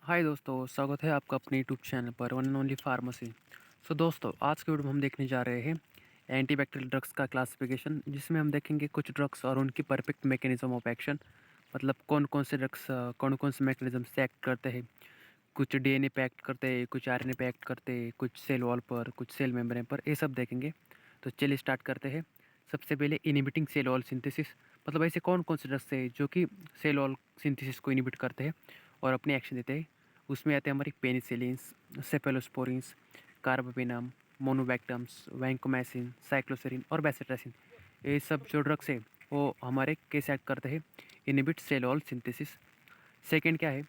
हाय दोस्तों, स्वागत है आपका अपने यूट्यूब चैनल पर वन एंड ओनली फार्मेसी। दोस्तों, आज के वीडियो में हम देखने जा रहे हैं एंटीबैक्टीरियल ड्रग्स का क्लासिफिकेशन, जिसमें हम देखेंगे कुछ ड्रग्स और उनकी परफेक्ट मैकेनिज्म ऑफ एक्शन। मतलब कौन कौन से ड्रग्स कौन कौन से मैकेनिज्म से एक्ट करते हैं। कुछ डीएनए पे एक्ट करते हैं, कुछ आरएनए पे एक्ट करते हैं, कुछ सेल वॉल पर, कुछ सेल मेम्ब्रेन पर, ये सब देखेंगे। तो चलिए स्टार्ट करते हैं। सबसे पहले इनिबिटिंग सेल वॉल सिंथेसिस। मतलब ऐसे कौन कौन से ड्रग्स है जो कि सेल वॉल सिंथेसिस को इनिबिट करते हैं और अपने एक्शन देते हैं। उसमें आते हैं हमारी पेनिसिलिन्स, सेफेलोस्पोरिन्स, कार्बापेनम, मोनोबैक्टम्स, वैंकोमैसिन, साइक्लोसेरिन और बेसिट्रासिन। ये सब जो ड्रग्स है वो हमारे कैसे एक्ट करते हैं, inhibit cell wall synthesis. Second क्या है,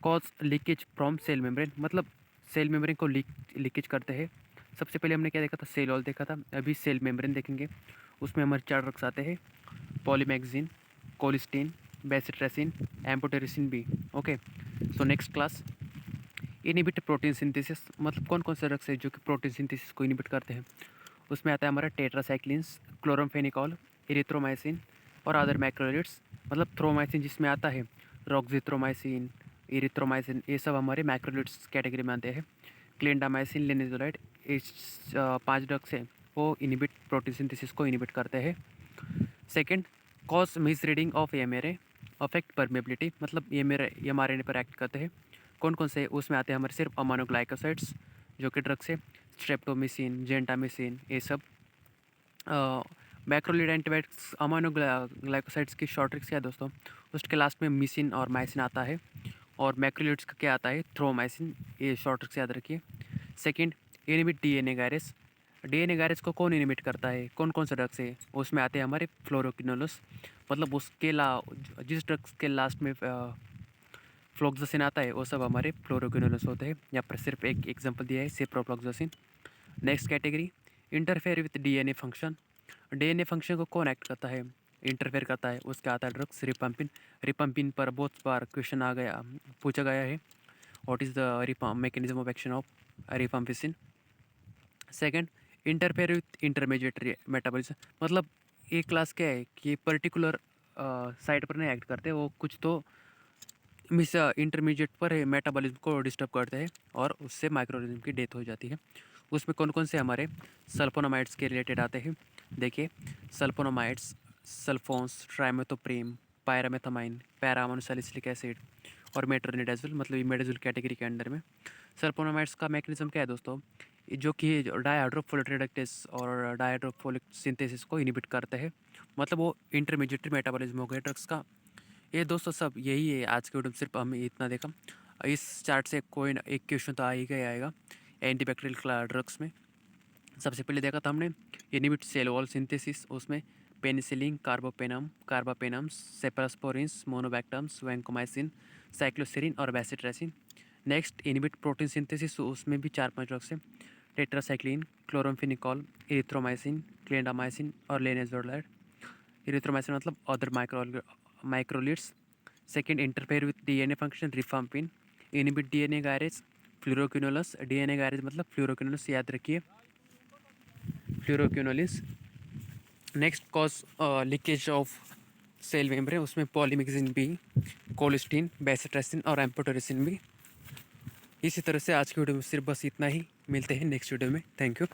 cause leakage from cell membrane. मतलब सेल मेम्ब्रेन को लीकेज करते हैं। सबसे पहले हमने क्या देखा था, सेल वॉल देखा था, अभी सेल मेम्ब्रेन देखेंगे। उसमें हमारे 4 ड्रग्स आते हैं, polymyxin, colistin, bacitracin, amphotericin B. Okay, so next class, inhibit protein synthesis. मतलब कौन कौन से ड्रग्स है जो कि प्रोटीन सिंथेसिस को इनिबिट करते हैं। उसमें आता है हमारा टेट्रासाइक्लिन्स, क्लोरमफेनिकॉल, इरिथ्रोमाइसिन और अदर मैक्रोलिड्स। मतलब थ्रोमाइसिन जिसमें आता है, रॉक्जिथ्रोमाइसिन, इरिथ्रोमाइसिन, ये सब हमारे मैक्रोलिड्स कैटेगरी में आते हैं। क्लिंडामाइसिन, लिनेजोलाइड, इस 5 ड्रग्स हैं वो इनिबिट प्रोटीन सिंथेसिस को इनिबिट करते हैं। Second, cause miss reading of MRA, affect permeability. मतलब एमआरएनए पर एक्ट करते हैं। कौन कौन से, उसमें आते हैं हमारे सिर्फ अमाइनोग्लाइकोसाइड्स जो कि ड्रग्स है, स्ट्रेप्टोमिसिन, जेंटामिसिन, ये सब। मैक्रोलिड एंटीबायोटिक्स अमाइनोग्लाइकोसाइड्स की शॉर्ट ट्रिक्स क्या है दोस्तों, उसके लास्ट में मिसिन और माइसिन आता है, और मैक्रोलिड्स का क्या आता है, थ्रोमाइसिन। ये शॉर्ट ट्रिक्स याद रखिए। Second, inhibit DNA gyrase. DNA gyrase को कौन इनिबिट करता है, कौन कौन से ड्रग्स है, उसमें आते हैं हमारे फ्लोरोकिनोलस। मतलब उसके जिस ड्रग्स के लास्ट में फ्लोक्सासिन आता है वो सब हमारे फ्लोरोक्विनोलस होते हैं। यहाँ पर सिर्फ एक एग्जांपल दिया है, ciprofloxacin. Next category, interfere with DNA function. DNA function को कौन एक्ट करता है, इंटरफेयर करता है, उसका आता है ड्रग्स रिपम्पिन। रिपम्पिन पर बहुत बार क्वेश्चन आ गया, पूछा गया है, what is the mechanism of action of rifampicin. Second, interfere with intermediate metabolism. मतलब एक क्लास क्या है कि पर्टिकुलर साइट पर नहीं एक्ट करते, वो कुछ तो मिस इंटरमीडिएट पर मेटाबॉलिज्म को डिस्टर्ब करते हैं और उससे माइक्रोऑर्गेनिज्म की डेथ हो जाती है। उसमें कौन कौन से हमारे सल्फोनामाइड्स के रिलेटेड आते हैं, देखिए। सल्फोनामाइड्स, सल्फोन्स, ट्राइमेथोप्रीम, पायरामेथामाइन, पैरामोनोसैलिसिलिक एसिड और मेट्रोनिडाजोल। मतलब इमेडाजोल कैटेगरी के अंडर में। सल्फोनामाइड्स का मैकेनिज्म क्या है दोस्तों, जो कि डायहाइड्रोफोलेट रिडक्टेस और डायहाइड्रोफोलिक सिंथेसिस को इनिबिट करते हैं। मतलब वो इंटरमीडिएट मेटाबॉलिज्म हो गया ड्रग्स का। ये दोस्तों सब यही है आज के वीडियो में, सिर्फ हमने इतना देखा। इस चार्ट से कोई ना एक क्वेश्चन तो आ ही गया आएगा एंटीबैक्टीरियल ड्रग्स में। सबसे पहले देखा था हमने इनिबिट सेल वॉल सिंथेसिस, उसमें penicillin, carbapenem, cephalosporins, monobactams, vancomycin, cycloserine और bacitracin. Next, inhibit protein synthesis, उसमें भी 4-5 ड्रग्स हैं, टेट्रासाइक्लिन, क्लोरमफेनिकॉल, इरिथ्रोमाइसिन, क्लिंडामाइसिन और लेनेजोलाइड। इरिथ्रोमाइसिन मतलब other macrolides. Second, interfere with DNA function, rifampin, inhibit DNA gyrase, fluoroquinolones. DNA gyrase मतलब fluoroquinolones, याद रखिए, fluoroquinolones. Next, cause leakage of cell membrane, उसमें polymyxin B, colistin, bacitracin और amphotericin भी। इसी तरह से आज की वीडियो में सिर्फ बस इतना ही। मिलते हैं नेक्स्ट वीडियो में। Thank you.